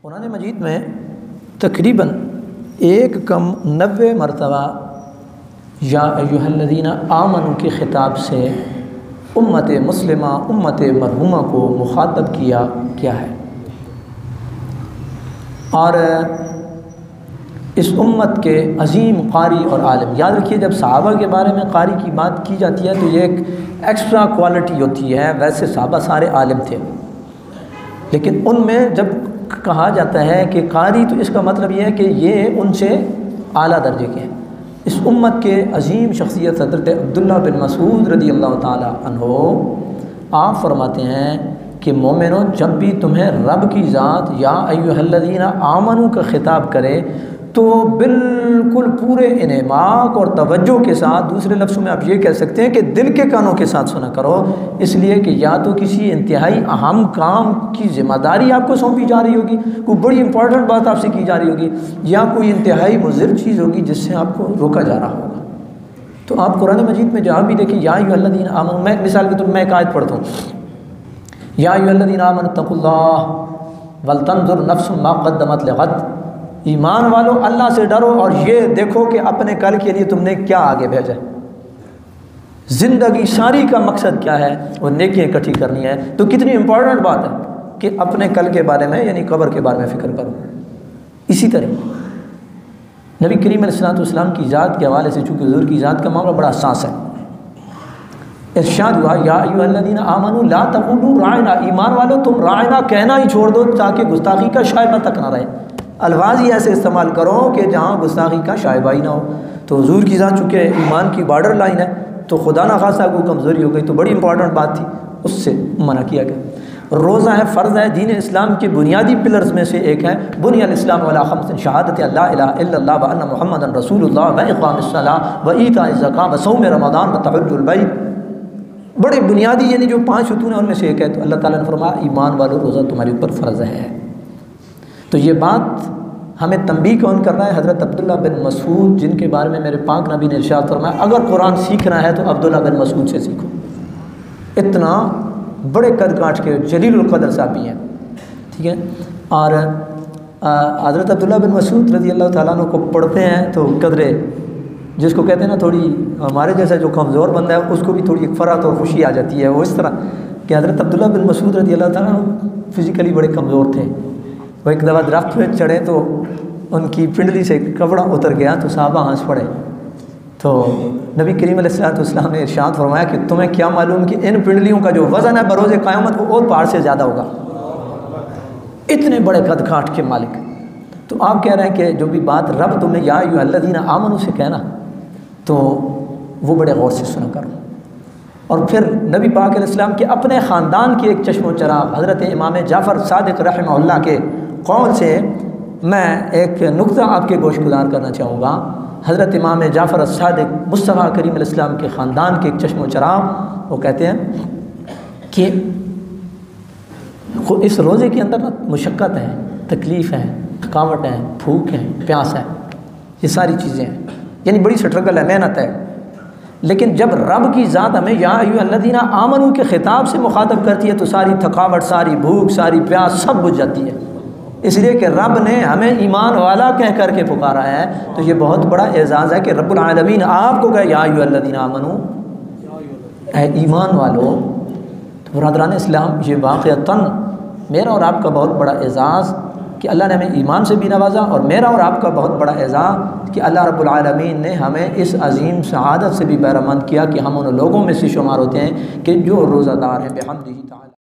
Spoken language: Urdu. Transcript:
قرآن مجید میں تقریباً 190 مرتبہ یا ایھا الذین آمنوا کے خطاب سے امت مسلمہ امت مرحومہ کو مخاطب کیا گیا ہے، اور اس امت کے عظیم قاری اور عالم، یاد رکھیے جب صحابہ کے بارے میں قاری کی بات کی جاتی ہے تو یہ ایک ایکسٹرا کوالٹی ہوتی ہے۔ ویسے صحابہ سارے عالم تھے، لیکن ان میں جب کہا جاتا ہے کہ قاری تو اس کا مطلب یہ ہے کہ یہ ان سے اعلیٰ درجے کے ہیں۔ اس امت کے عظیم شخصیت حضرت عبداللہ بن مسعود رضی اللہ تعالی عنہ، آپ فرماتے ہیں کہ مومنوں، جب بھی تمہیں رب کی ذات یا ایھا الذین آمنوا کا خطاب کرے تو بالکل پورے انہماک اور توجہ کے ساتھ، دوسرے لفظوں میں آپ یہ کہہ سکتے ہیں کہ دل کے کانوں کے ساتھ سنا کرو، اس لیے کہ یا تو کسی انتہائی اہم کام کی ذمہ داری آپ کو سونپی جا رہی ہوگی، کوئی بڑی امپورٹنٹ بات آپ سے کی جا رہی ہوگی، یا کوئی انتہائی مضر چیز ہوگی جس سے آپ کو روکا جا رہا ہوگا۔ تو آپ قرآن مجید میں جہاں بھی دیکھیں یا ایھا الذین آمنوا، میں مثال کے طور پر میں ایک آیت پڑھتا ہوں، یا ایھا الذین آمنوا اتقوا اللہ ولتنظر نفس ما قدمت لغد، ایمان والو اللہ سے ڈرو اور یہ دیکھو کہ اپنے کل کے لیے تم نے کیا آگے بھیجا ہے۔ زندگی ساری کا مقصد کیا ہے؟ وہ نیکیاں اکٹھی کرنی ہے۔ تو کتنی امپورٹنٹ بات ہے کہ اپنے کل کے بارے میں یعنی قبر کے بارے میں فکر کرو۔ اسی طرح نبی کریم علیہ السلام کی ذات کے حوالے سے، چونکہ حضور کی ذات کا معاملہ بڑا حساس ہے، ارشاد ہوا یا ایھا الذین آمنوا لا تقولوا راعنا، ایمان والو تم راعنا کہنا ہی چھوڑ دو تاکہ گستاخی کا شائبہ تک نہ رہے۔ الفاظ ہی ایسے استعمال کرو کہ جہاں گستاخی کا شائبہ ہی نہ ہو۔ تو حضور کی ذات چونکہ ایمان کی بارڈر لائن ہے، تو خدا نہ خواستہ کوئی کمزوری ہو گئی تو بڑی امپورٹنٹ بات تھی، اس سے منع کیا گیا۔ روزہ ہے، فرض ہے، دین اسلام کے بنیادی پلرز میں سے ایک ہے۔ بنی الاسلام علی خمس، شہادت لا الہ الا اللہ وان محمد رسول اللہ واقام الصلاۃ وایتاء الزکوٰۃ وصوم رمضان وحج البیت، بڑے بنیادی یعنی جو 5 ستون ہیں ان میں سے ایک ہے۔ تو اللہ تعالیٰ نے فرمایا ایمان والو روزہ تمہارے اوپر فرض ہے۔ تو یہ بات ہمیں تنبیہ کون کر رہا ہے؟ حضرت عبداللہ بن مسعود، جن کے بارے میں میرے پاک نبی نے ارشاد فرمایا اگر قرآن سیکھنا ہے تو عبداللہ بن مسعود سے سیکھو۔ اتنا بڑے قد کاٹ کے جلیل القدر صحابی ہیں، ٹھیک ہے۔ اور حضرت عبداللہ بن مسعود رضی اللہ تعالیٰ عنہ کو پڑھتے ہیں تو قدرے، جس کو کہتے ہیں نا تھوڑی ہمارے جیسا جو کمزور بندہ ہے اس کو بھی تھوڑی ایک فرحت اور خوشی آ جاتی ہے۔ وہ اس طرح کہ حضرت عبداللہ بن مسعود رضی اللہ تعالیٰ عنہ فزیکلی بڑے کمزور تھے۔ وہ ایک دفعہ درخت پہ چڑھے تو ان کی پنڈلی سے کپڑا اتر گیا تو صحابہ ہنس پڑے۔ تو نبی کریم علیہ السلام نے ارشاد فرمایا کہ تمہیں کیا معلوم کہ ان پنڈلیوں کا جو وزن ہے بروز قیامت وہ اور پہاڑ سے زیادہ ہوگا، اتنے بڑے قد کاٹ کے مالک۔ تو آپ کہہ رہے ہیں کہ جو بھی بات رب تمہیں یا ایھا الذین آمنوا سے کہنا تو وہ بڑے غور سے سنا کرو۔ اور پھر نبی پاک علیہ السلام کے اپنے خاندان کے ایک چشم و چراغ حضرت امام جعفر صادق رحمہ اللہ کے قول سے میں ایک نقطہ آپ کے گوش گزار کرنا چاہوں گا۔ حضرت امام جعفر الصادق مصطفیٰ کریم علیہ السلام کے خاندان کے ایک چشم و چراغ، وہ کہتے ہیں کہ اس روزے کے اندر مشقت ہے، تکلیف ہے، تھکاوٹ ہے، بھوک ہے، پیاس ہے، یہ ساری چیزیں ہیں، یعنی بڑی سٹرگل ہے، محنت ہے۔ لیکن جب رب کی ذات ہمیں یا ایھا الذین آمنوا کے خطاب سے مخاطب کرتی ہے تو ساری تھکاوٹ، ساری بھوک، ساری پیاس سب بجھ جاتی ہے، اس لیے کہ رب نے ہمیں ایمان والا کہہ کر کے پکارا ہے۔ تو یہ بہت بڑا اعزاز ہے کہ رب العالمین آپ کو کہے یا ایھا الذین آمنوا، اے ایمان والو۔ تو برادران اسلام، یہ واقعتاً میرا اور آپ کا بہت بڑا اعزاز کہ اللہ نے ہمیں ایمان سے بھی نوازا، اور میرا اور آپ کا بہت بڑا اعزاز کہ اللہ رب العالمین نے ہمیں اس عظیم سعادت سے بھی بہرہ مند کیا کہ ہم ان لوگوں میں سے شمار ہوتے ہیں کہ جو روزہ دار ہیں بحمدہ تعالی۔